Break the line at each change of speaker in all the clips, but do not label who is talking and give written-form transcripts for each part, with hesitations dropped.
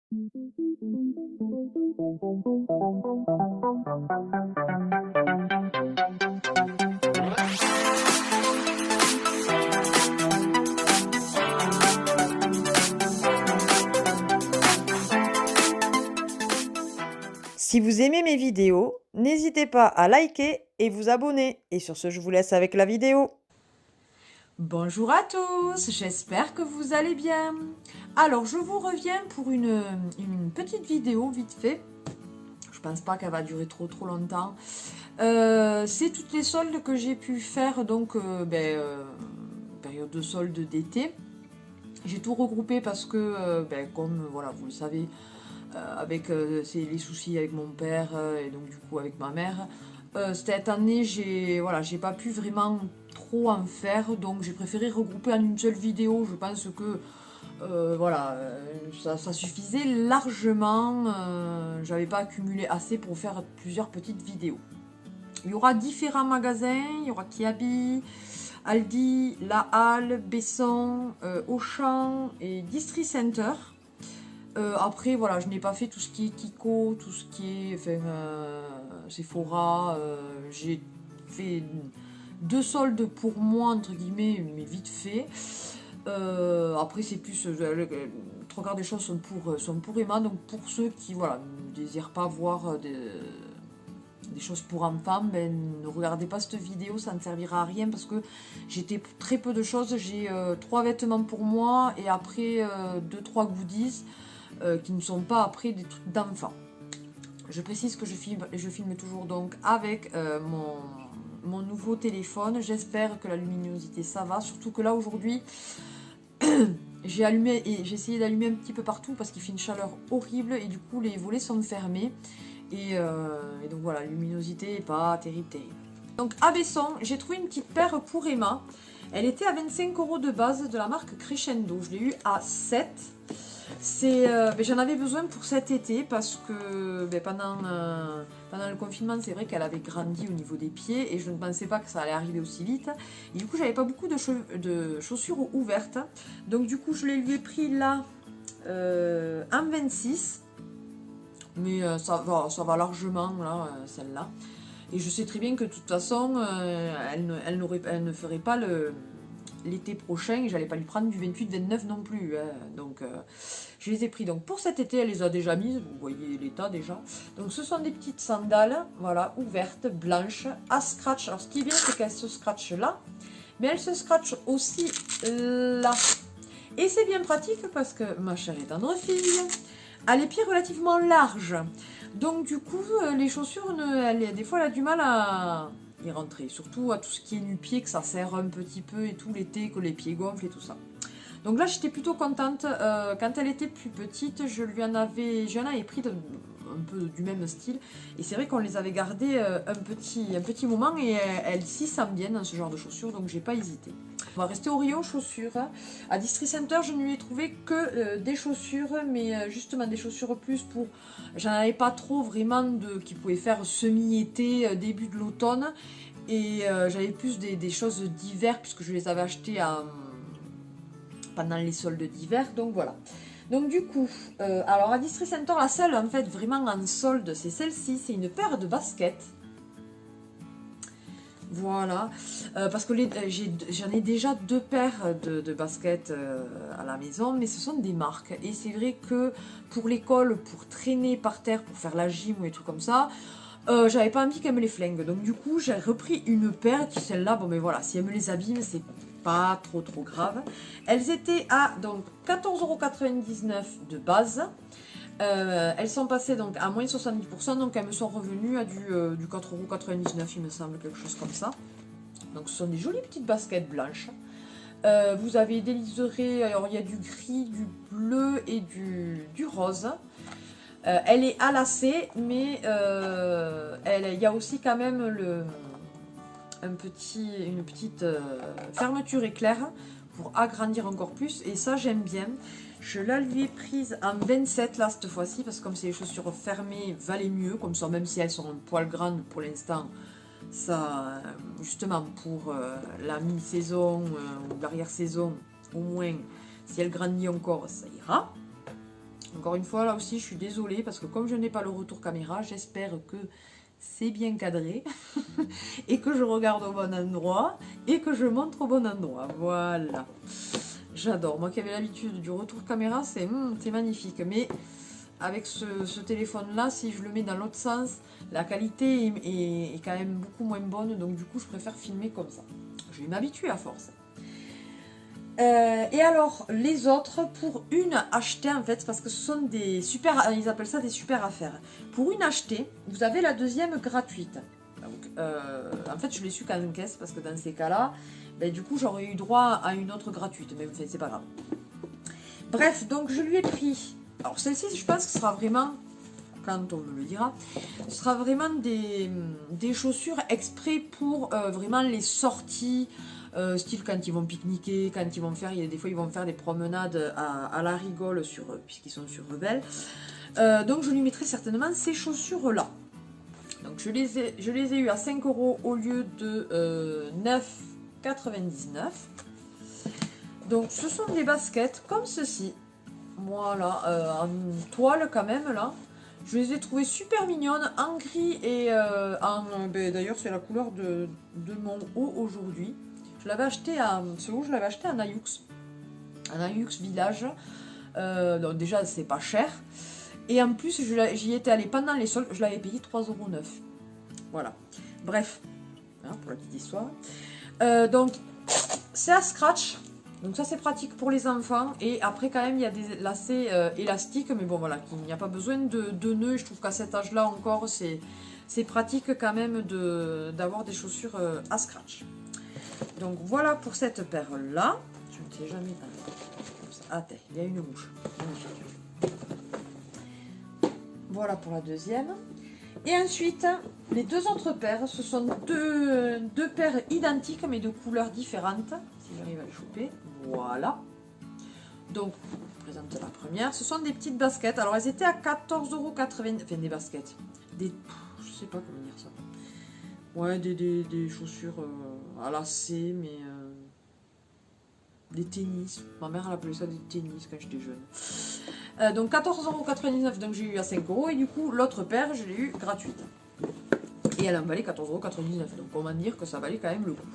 Si vous aimez mes vidéos, n'hésitez pas à liker et vous abonner. Et sur ce, je vous laisse avec la vidéo.
Bonjour à tous, j'espère que vous allez bien. Alors, je vous reviens pour une petite vidéo vite fait. Je pense pas qu'elle va durer trop longtemps. C'est toutes les soldes que j'ai pu faire, donc période de soldes d'été. J'ai tout regroupé parce que, comme voilà, vous le savez, avec les soucis avec mon père et donc du coup avec ma mère, cette année j'ai pas pu vraiment trop en faire, donc j'ai préféré regrouper en une seule vidéo. Je pense que ça suffisait largement. J'avais pas accumulé assez pour faire plusieurs petites vidéos. Il y aura différents magasins, il y aura Kiabi, Aldi, La Halle, Besson, Auchan et District Center. Après, voilà, je n'ai pas fait tout ce qui est Kiko, tout ce qui est Sephora. J'ai fait 2 soldes pour moi, entre guillemets, mais vite fait. Après, c'est plus. Le 3/4 des choses sont pour Emma, donc pour ceux qui voilà, ne désirent pas voir des choses pour enfants, ne regardez pas cette vidéo, ça ne servira à rien parce que j'ai très peu de choses. J'ai 3 vêtements pour moi et après 2-3 goodies. Qui ne sont pas après des trucs d'enfants. Je précise que je filme toujours donc avec mon nouveau téléphone. J'espère que la luminosité ça va, surtout que là aujourd'hui j'ai essayé d'allumer un petit peu partout parce qu'il fait une chaleur horrible et du coup les volets sont fermés et donc voilà, la luminosité n'est pas terrible. Donc à Besson, j'ai trouvé une petite paire pour Emma. Elle était à 25 € de base de la marque Crescendo. Je l'ai eu à 7. J'en avais besoin pour cet été parce que pendant le confinement, c'est vrai qu'elle avait grandi au niveau des pieds et je ne pensais pas que ça allait arriver aussi vite. Et du coup, j'avais pas beaucoup de chaussures ouvertes. Donc du coup, je les lui ai pris là en 26. Mais ça va largement là, celle-là. Et je sais très bien que de toute façon, elle ne ferait pas l'été prochain et j'allais pas lui prendre du 28-29 non plus. Donc je les ai pris donc pour cet été, elle les a déjà mises, vous voyez l'état déjà. Donc ce sont des petites sandales, voilà, ouvertes, blanches, à scratch. Alors ce qui est bien, c'est qu'elles se scratchent là, mais elles se scratchent aussi là. Et c'est bien pratique parce que ma chère et tendre fille a les pieds relativement larges. Donc du coup, les chaussures, des fois, elle a du mal à y rentrer. Surtout à tout ce qui est nu-pied, que ça serre un petit peu et tout l'été, que les pieds gonflent et tout ça. Donc là, j'étais plutôt contente. Quand elle était plus petite, j'en avais pris un peu du même style. Et c'est vrai qu'on les avait gardées un petit moment et elles s'y sentent bien dans ce genre de chaussures, donc j'ai pas hésité. On va rester au rayon chaussures. À District Center, je ne lui ai trouvé que des chaussures, mais justement des chaussures plus pour... J'en avais pas trop vraiment qui pouvaient faire semi-été, début de l'automne. Et j'avais plus des choses d'hiver puisque je les avais achetées pendant les soldes d'hiver. Donc voilà. Donc du coup, alors à District Center, la seule en fait vraiment en solde, c'est celle-ci. C'est une paire de baskets. Voilà, parce que j'en ai déjà 2 paires de baskets à la maison, mais ce sont des marques. Et c'est vrai que pour l'école, pour traîner par terre, pour faire la gym ou des trucs comme ça, j'avais pas envie qu'elle me les flingue. Donc du coup, j'ai repris une paire qui, celle-là, bon mais voilà, si elle me les abîme, c'est pas trop grave. Elles étaient à donc 14,99 € de base. Elles sont passées donc à moins 70%, donc elles me sont revenues à du 4,99 € il me semble, quelque chose comme ça. Donc ce sont des jolies petites baskets blanches. Vous avez des liserés, alors il y a du gris, du bleu et du rose. Elle est à lacets, mais il y a aussi quand même une petite fermeture éclair pour agrandir encore plus, et ça j'aime bien. Je la lui ai prise en 27 là cette fois-ci, parce que comme c'est les chaussures fermées, valait mieux, comme ça, même si elles sont un poil grandes pour l'instant, ça, justement pour la mi-saison ou l'arrière-saison, au moins, si elle grandit encore, ça ira. Encore une fois, là aussi, je suis désolée parce que comme je n'ai pas le retour caméra, j'espère que c'est bien cadré et que je regarde au bon endroit et que je montre au bon endroit. Voilà. J'adore. Moi qui avais l'habitude du retour caméra, c'est magnifique. Mais avec ce téléphone-là, si je le mets dans l'autre sens, la qualité est quand même beaucoup moins bonne. Donc du coup, je préfère filmer comme ça. Je vais m'habituer à force. Et alors, les autres, pour une achetée, en fait, parce que ce sont des super, ils appellent ça des super affaires. Pour une achetée, vous avez la deuxième gratuite. Donc, en fait, je l'ai su qu'en caisse, parce que dans ces cas-là, ben, du coup, j'aurais eu droit à une autre gratuite, mais enfin, c'est pas grave. Bref, donc je lui ai pris. Alors, celle-ci, je pense que ce sera vraiment, quand on me le dira, ce sera vraiment des chaussures exprès pour vraiment les sorties. Style quand ils vont pique-niquer, quand ils vont faire, des fois ils vont faire des promenades à la rigole puisqu'ils sont sur Rebelle. Donc je lui mettrai certainement ces chaussures là. Donc je les ai eu à 5 € au lieu de 9,99 €. Donc ce sont des baskets comme ceci. Voilà, en toile quand même là. Je les ai trouvées super mignonnes en gris et d'ailleurs c'est la couleur de mon haut aujourd'hui. Je l'avais acheté à ce haut, je l'avais acheté à Nayoux Village. Donc déjà c'est pas cher. Et en plus j'y étais allée pendant les soldes, je l'avais payé 3,09 €. Voilà. Bref, hein, pour la petite histoire. Donc c'est à scratch. Donc ça c'est pratique pour les enfants. Et après quand même il y a des lacets élastiques. Mais bon voilà, il n'y a pas besoin de nœuds. Je trouve qu'à cet âge là encore c'est pratique quand même d'avoir des chaussures à scratch. Donc voilà pour cette paire là. Je ne sais jamais. Ah, il y a une mouche. Voilà pour la deuxième. Et ensuite, les deux autres paires, ce sont deux paires identiques mais de couleurs différentes. Si j'arrive à les choper. Voilà. Donc, je présente la première. Ce sont des petites baskets. Alors, elles étaient à 14,80 €. Enfin, des baskets. Je sais pas comment dire ça. Ouais, des chaussures à lacets, mais des tennis. Ma mère elle appelait ça des tennis quand j'étais jeune. Donc 14,99 €, donc j'ai eu à 5 €. Et du coup, l'autre paire, je l'ai eu gratuite. Et elle en valait 14,99 €. Donc comment dire que ça valait quand même le coup.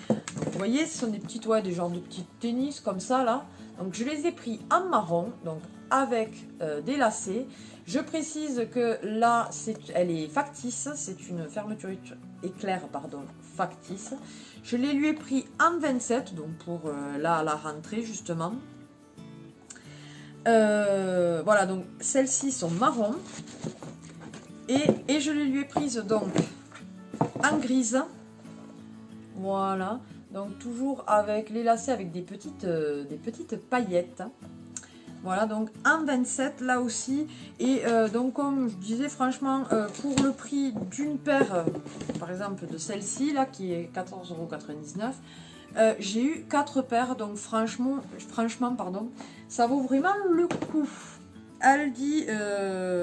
Donc, vous voyez, ce sont des petites, ouais, des genres de petits tennis comme ça là. Donc je les ai pris en marron, donc avec des lacets. Je précise que là, elle est factice, c'est une fermeture éclair, pardon, factice. Je les lui ai pris en 27, donc pour la rentrée justement. Voilà, donc celles-ci sont marron. Et je les lui ai prises donc en grise. Voilà, donc toujours avec les lacets avec des petites paillettes. Voilà, donc en 27 là aussi. Et donc comme je disais, franchement, pour le prix d'une paire, par exemple de celle-ci là, qui est 14,99 €, j'ai eu 4 paires. Donc franchement, pardon, ça vaut vraiment le coup. Elle dit,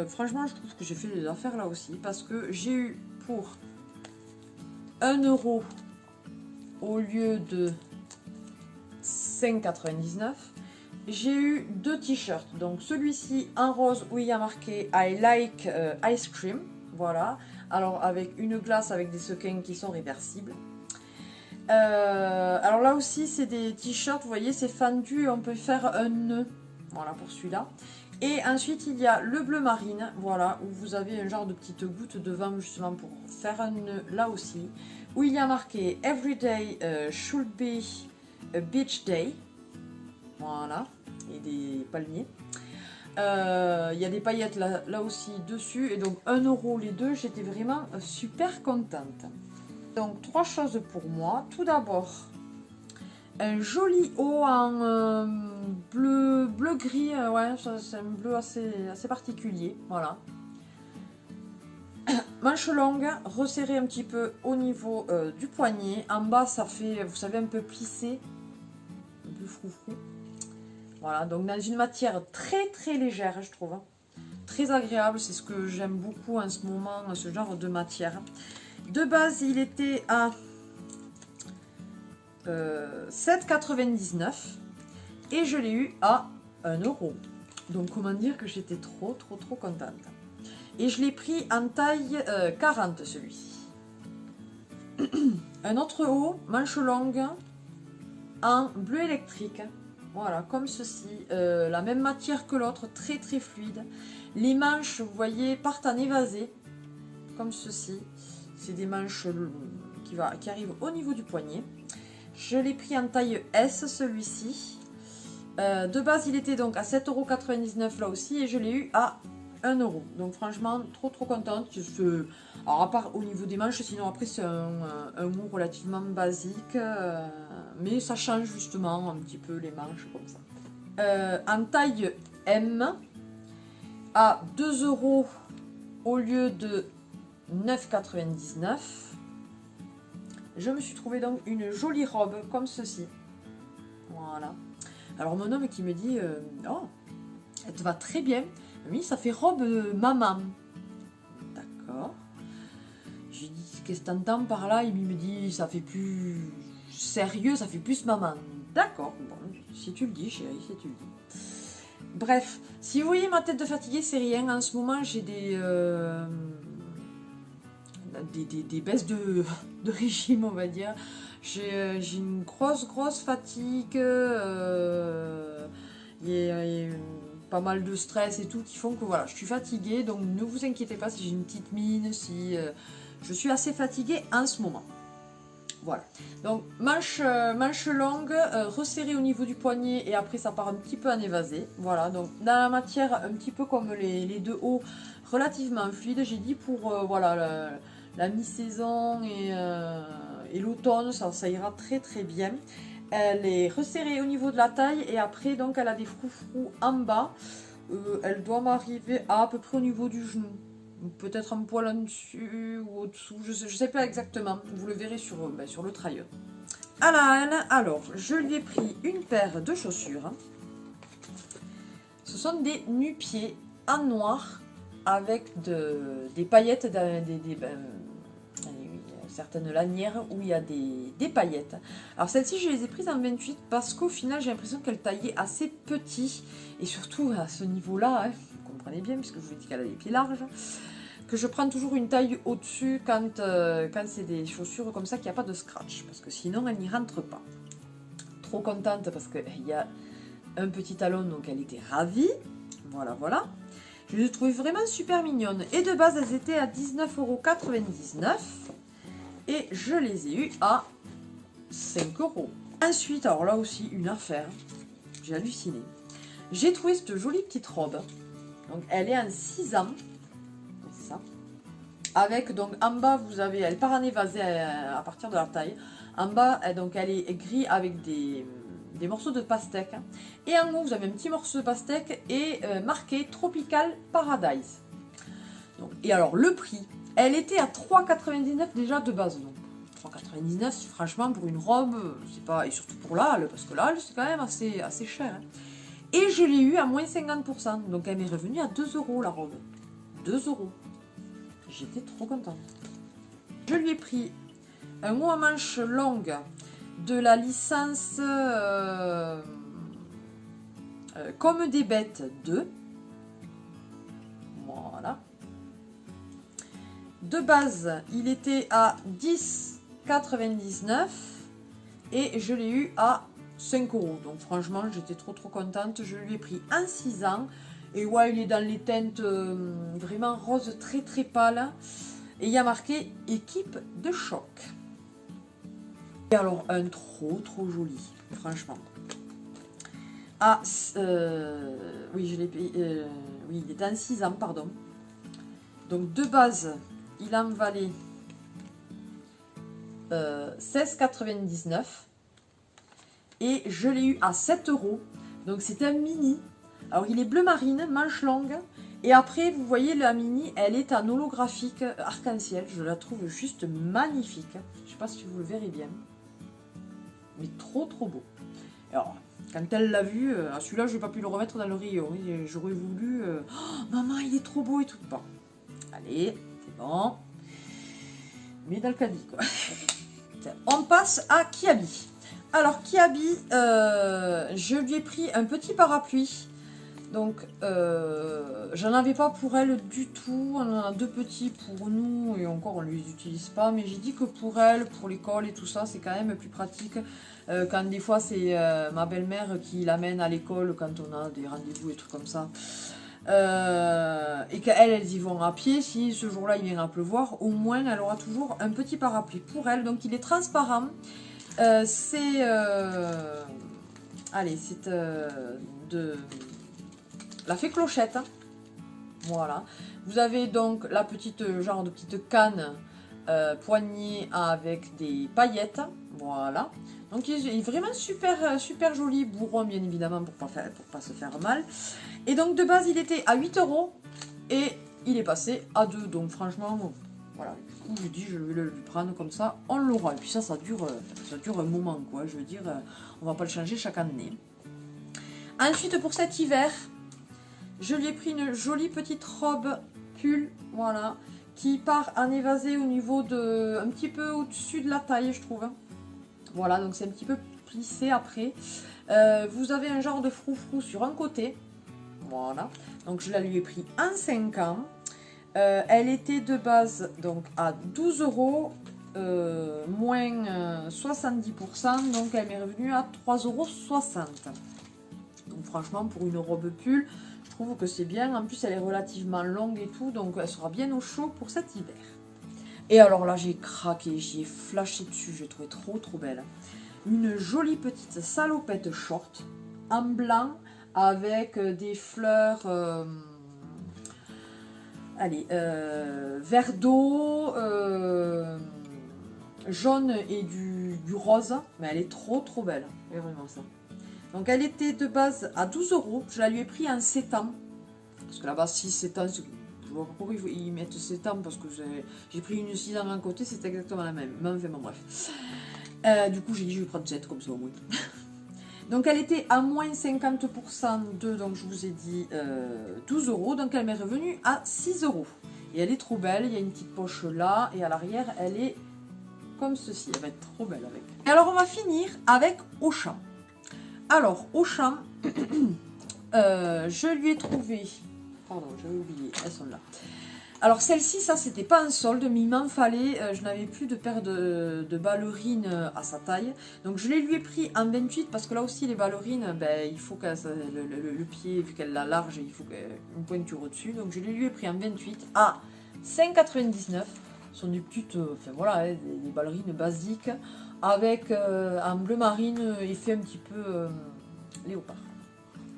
franchement, je trouve que j'ai fait des affaires là aussi. Parce que j'ai eu pour 1 € au lieu de 5,99 €. J'ai eu deux t-shirts, donc celui-ci en rose où il y a marqué I like ice cream, voilà, alors avec une glace avec des sequins qui sont réversibles. Alors là aussi c'est des t-shirts, vous voyez c'est fendu et on peut faire un nœud, voilà pour celui-là. Et ensuite il y a le bleu marine, voilà, où vous avez un genre de petite goutte devant justement pour faire un nœud là aussi, où il y a marqué Everyday should be a beach day. Voilà, et des palmiers. Il y a des paillettes là aussi dessus. Et donc 1 € les deux, j'étais vraiment super contente. Donc 3 choses pour moi. Tout d'abord, un joli haut en bleu-gris. Ouais, c'est un bleu assez particulier. Voilà. Manche longue, resserrée un petit peu au niveau du poignet. En bas, ça fait, vous savez, un peu plissé. Un peu froufrou. Voilà, donc dans une matière très légère, je trouve. Très agréable, c'est ce que j'aime beaucoup en ce moment, ce genre de matière. De base, il était à 7,99 € et je l'ai eu à 1 €. Donc comment dire que j'étais trop contente. Et je l'ai pris en taille 40 celui-ci. Un autre haut, manche longue, en bleu électrique. Voilà, comme ceci. La même matière que l'autre, très fluide. Les manches, vous voyez, partent en évasé, comme ceci. C'est des manches qui arrivent au niveau du poignet. Je l'ai pris en taille S, celui-ci. De base, il était donc à 7,99 € là aussi, et je l'ai eu à 1 €. Donc franchement, trop contente. Alors à part au niveau des manches, sinon après c'est un mou relativement basique. Mais ça change justement un petit peu les manches comme ça. En taille M, à 2 € au lieu de 9,99 €. Je me suis trouvé donc une jolie robe comme ceci. Voilà. Alors mon homme qui me dit oh, elle te va très bien. Oui, ça fait robe maman. D'accord. J'ai dit qu'est-ce que t'entends par là? Il me dit ça fait plus sérieux, ça fait plus maman. D'accord. Bon, si tu le dis, chérie, si tu le dis. Bref, si vous voyez ma tête de fatiguée, c'est rien. En ce moment, j'ai des baisses de régime, on va dire. J'ai une grosse fatigue. Il y a pas mal de stress et tout qui font que voilà, je suis fatiguée. Donc ne vous inquiétez pas si j'ai une petite mine, si je suis assez fatiguée en ce moment. Voilà. Donc manche longue, resserrée au niveau du poignet et après ça part un petit peu en évasé. Voilà, donc dans la matière un petit peu comme les deux hauts, relativement fluide. J'ai dit pour voilà la mi-saison et l'automne, ça ira très bien. Elle est resserrée au niveau de la taille et après donc elle a des froufrous en bas. Elle doit m'arriver à peu près au niveau du genou. Peut-être un poil en dessus ou au-dessous, je sais pas exactement. Vous le verrez sur le trailer. Alors, je lui ai pris une paire de chaussures. Ce sont des nu-pieds en noir avec des paillettes, certaines lanières où il y a des paillettes. Alors celles-ci, je les ai prises en 28 parce qu'au final, j'ai l'impression qu'elles taillaient assez petit. Et surtout à ce niveau-là, hein, vous comprenez bien, puisque je vous ai dit qu'elle a des pieds larges, que je prends toujours une taille au-dessus quand c'est des chaussures comme ça, qu'il n'y a pas de scratch. Parce que sinon, elles n'y rentrent pas. Trop contente parce qu'il y a un petit talon, donc elle était ravie. Voilà. Je les ai trouvées vraiment super mignonnes. Et de base, elles étaient à 19,99 €. Et je les ai eues à 5 €. Ensuite, alors là aussi, une affaire. J'ai halluciné. J'ai trouvé cette jolie petite robe. Donc, elle est en 6 ans. C'est ça. Avec, donc, en bas, vous avez, elle part en évasé à partir de la taille. En bas, donc, elle est gris avec des morceaux de pastèque. Et en haut, vous avez un petit morceau de pastèque et marqué Tropical Paradise. Donc, et alors, le prix, elle était à 3,99 € déjà de base. Donc, 3,99 €, franchement, pour une robe, c'est pas. Et surtout pour l'âle, parce que l'âle, c'est quand même assez cher. Hein. Et je l'ai eu à moins 50%. Donc, elle m'est revenue à 2 € la robe. 2 €. J'étais trop contente. Je lui ai pris un haut à manches longue de la licence Comme des bêtes 2. Voilà. De base, il était à 10,99 € et je l'ai eu à 5 €. Donc franchement, j'étais trop contente. Je lui ai pris en 6 ans. Et ouais, il est dans les teintes vraiment rose très pâle. Et il y a marqué équipe de choc. Et alors, un trop joli, franchement. Ah, oui, je l'ai payé. Oui, il est en 6 ans, pardon. Donc de base, il en valait 16,99 € et je l'ai eu à 7 €. Donc c'est un mini. Alors il est bleu marine, manche longue. Et après, vous voyez la mini, elle est en holographique arc-en-ciel. Je la trouve juste magnifique. Je ne sais pas si vous le verrez bien. Mais trop beau. Alors, quand elle l'a vu, celui-là, je n'ai pas pu le remettre dans le rayon. J'aurais voulu... Oh, maman, il est trop beau et tout. Bon, allez, c'est bon. Mais dans le caddie, quoi. On passe à Kiabi. Alors, Kiabi, je lui ai pris un petit parapluie Donc, j'en avais pas pour elle du tout. On en a 2 petits pour nous et encore on ne les utilise pas. Mais j'ai dit que pour elle, pour l'école et tout ça, c'est quand même plus pratique. Quand des fois c'est ma belle-mère qui l'amène à l'école quand on a des rendez-vous et trucs comme ça. Et qu'elles y vont à pied. Si ce jour-là il vient à pleuvoir, au moins elle aura toujours un petit parapluie pour elle. Donc il est transparent. C'est... allez, c'est de... la fée Clochette, voilà. Vous avez donc la petite genre de petite canne poignée avec des paillettes, voilà. Donc il est vraiment super joli, bourron bien évidemment pour pas se faire mal. Et donc de base il était à 8 € et il est passé à 2, donc franchement voilà. Du coup je dis je vais le prendre comme ça, on l'aura. Et puis ça dure un moment quoi, je veux dire on va pas le changer chaque année. Ensuite pour cet hiver, je lui ai pris une jolie petite robe pull, voilà, qui part en évasé au niveau de, un petit peu au-dessus de la taille, je trouve. Voilà, donc c'est un petit peu plissé après. Vous avez un genre de froufrou sur un côté, voilà. Donc je la lui ai pris en 5 ans. Elle était de base donc à 12 €, moins 70%, donc elle m'est revenue à 3,60 €. Donc franchement pour une robe pull, je trouve que c'est bien. En plus elle est relativement longue et tout, donc elle sera bien au chaud pour cet hiver. Et alors là j'ai craqué, j'y ai flashé dessus, je l'ai trouvée trop belle. Une jolie petite salopette short en blanc avec des fleurs allez, vert d'eau, jaune et du rose, mais elle est trop belle, c'est vraiment ça. Donc elle était de base à 12 €, je la lui ai pris en 7 ans, parce que là-bas 6-7 ans, je vois pas pourquoi ils mettent 7 ans, parce que j'ai pris une 6 ans d'un côté, c'est exactement la même, mais enfin bon bref. Du coup j'ai dit je vais prendre 7 comme ça au moins. Donc elle était à moins 50% de, donc je vous ai dit 12 €, donc elle m'est revenue à 6 €. Et elle est trop belle, il y a une petite poche là, et à l'arrière elle est comme ceci, elle va être trop belle avec. Et alors on va finir avec Auchan. Alors Auchan, je lui ai trouvé, pardon j'avais oublié, elles sont là. Alors celle-ci, ça c'était pas un solde, mais il m'en fallait, je n'avais plus de paire de ballerines à sa taille. Donc je les lui ai pris en 28 parce que là aussi les ballerines, ben, il faut que le pied, vu qu'elle l'a large, il faut une pointure au-dessus. Donc je les lui ai pris en 28 à 5,99 €. Ce sont des petites, enfin voilà, des ballerines basiques avec un bleu marine effet un petit peu léopard.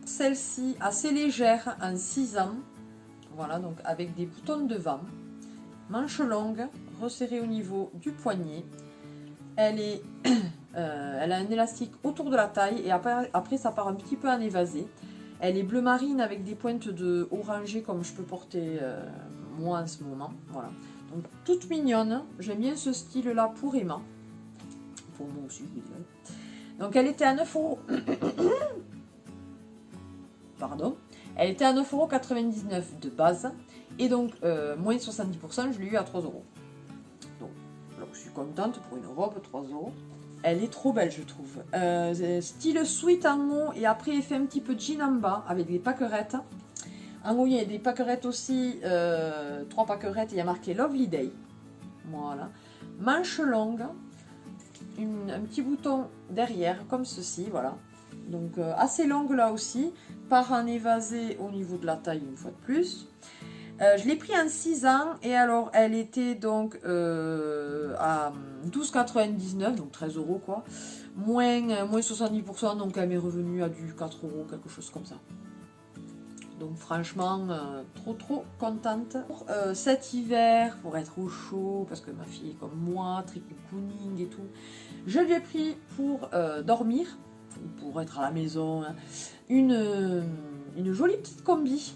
Celle-ci assez légère en 6 ans. Voilà, donc avec des boutons devant, manche longue, resserrée au niveau du poignet. Elle a un élastique autour de la taille et après ça part un petit peu en évasé. Elle est bleu marine avec des pointes de orangé comme je peux porter moi en ce moment. Voilà, donc toute mignonne. J'aime bien ce style-là pour Emma. Pour moi aussi, je dirais. Donc elle était à 9 €. Pardon. Elle était à 9,99 € de base. Et donc, moins 70%, je l'ai eu à 3 €. Donc, je suis contente pour une robe, 3 €. Elle est trop belle, je trouve. Style sweat en haut. Et après, elle fait un petit peu jean en bas avec des paquerettes. En haut, il y a des paquerettes aussi. 3 paquerettes. Il y a marqué Lovely Day. Voilà. Manche longue. Un petit bouton derrière, comme ceci. Voilà. Donc, assez longue là aussi. Par un évasé au niveau de la taille une fois de plus. Je l'ai pris en 6 ans et alors elle était donc à 12,99 €, donc 13 € quoi. Moins 70%, donc elle m'est revenue à du 4 €, quelque chose comme ça. Donc franchement, trop contente. Pour cet hiver, pour être au chaud, parce que ma fille est comme moi, très cocooning et tout, je lui ai pris pour dormir, pour être à la maison, hein, une jolie petite combi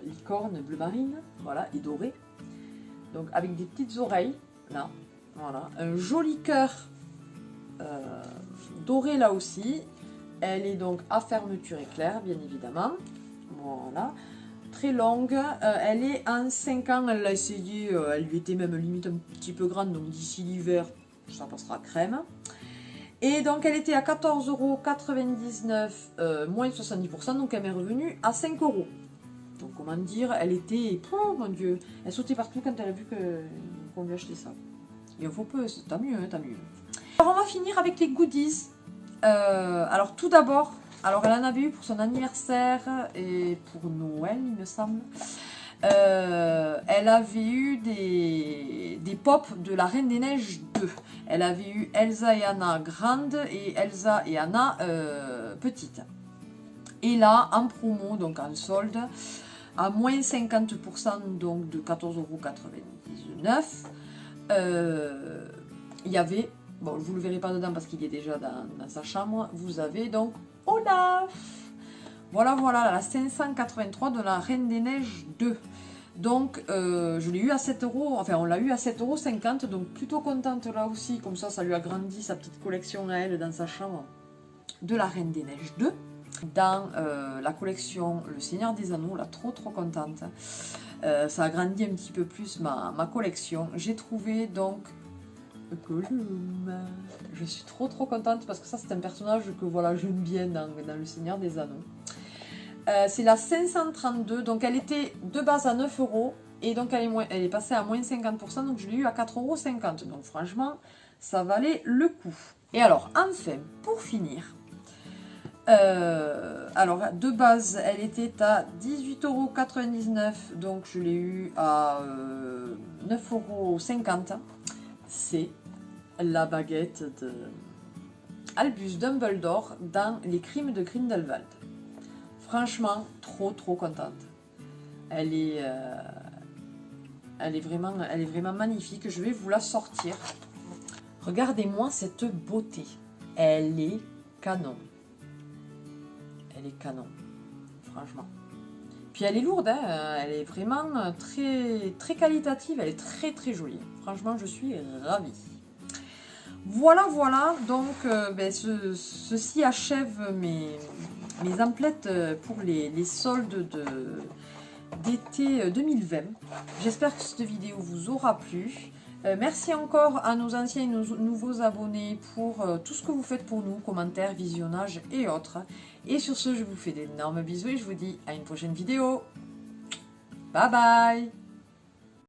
licorne bleu marine, voilà, et dorée, donc avec des petites oreilles là, voilà, un joli cœur doré là aussi. Elle est donc à fermeture éclair bien évidemment, voilà, très longue. Elle est en 5 ans, elle l'a essayé, elle lui était même limite un petit peu grande, donc d'ici l'hiver ça passera crème. Et donc elle était à 14,99 € moins 70%, donc elle m'est revenue à 5 €. Donc comment dire, elle était, oh mon dieu, elle sautait partout quand elle a vu qu'on lui achetait ça. Il en faut peu, tant mieux, tant mieux. Alors on va finir avec les goodies. Alors tout d'abord, alors elle en avait eu pour son anniversaire et pour Noël il me semble. Elle avait eu des pops de la Reine des Neiges 2. Elle avait eu Elsa et Anna grande et Elsa et Anna petite. Et là, en promo, donc en solde, à moins 50%, donc de 14,99 €, il y avait, bon, vous ne le verrez pas dedans parce qu'il est déjà dans sa chambre, vous avez donc Olaf. Voilà, la 583 de la Reine des Neiges 2. Donc, je l'ai eu à 7 €, enfin on l'a eu à 7,50 €, donc plutôt contente là aussi, comme ça lui a grandi sa petite collection à elle dans sa chambre de la Reine des Neiges 2. Dans la collection Le Seigneur des Anneaux, là, trop contente. Ça a grandi un petit peu plus ma collection. J'ai trouvé donc Gollum. Je suis trop contente parce que ça c'est un personnage que voilà, j'aime bien dans Le Seigneur des Anneaux. C'est la 532, donc elle était de base à 9 € et donc elle est passée à moins 50%, donc je l'ai eu à 4,50 €. Donc franchement, ça valait le coup. Et alors, enfin, pour finir, alors de base, elle était à 18,99 €, donc je l'ai eu à 9,50 €. C'est la baguette de Albus Dumbledore dans Les Crimes de Grindelwald. Franchement, trop contente. Elle est vraiment magnifique. Je vais vous la sortir. Regardez-moi cette beauté. Elle est canon. Elle est canon, franchement. Puis elle est lourde, hein. Elle est vraiment très qualitative. Elle est très jolie. Franchement, je suis ravie. Voilà, donc ceci achève mes emplettes pour les soldes d'été 2020. J'espère que cette vidéo vous aura plu. Merci encore à nos anciens et nos nouveaux abonnés pour tout ce que vous faites pour nous, commentaires, visionnage et autres. Et sur ce, je vous fais d'énormes bisous et je vous dis à une prochaine vidéo. Bye bye!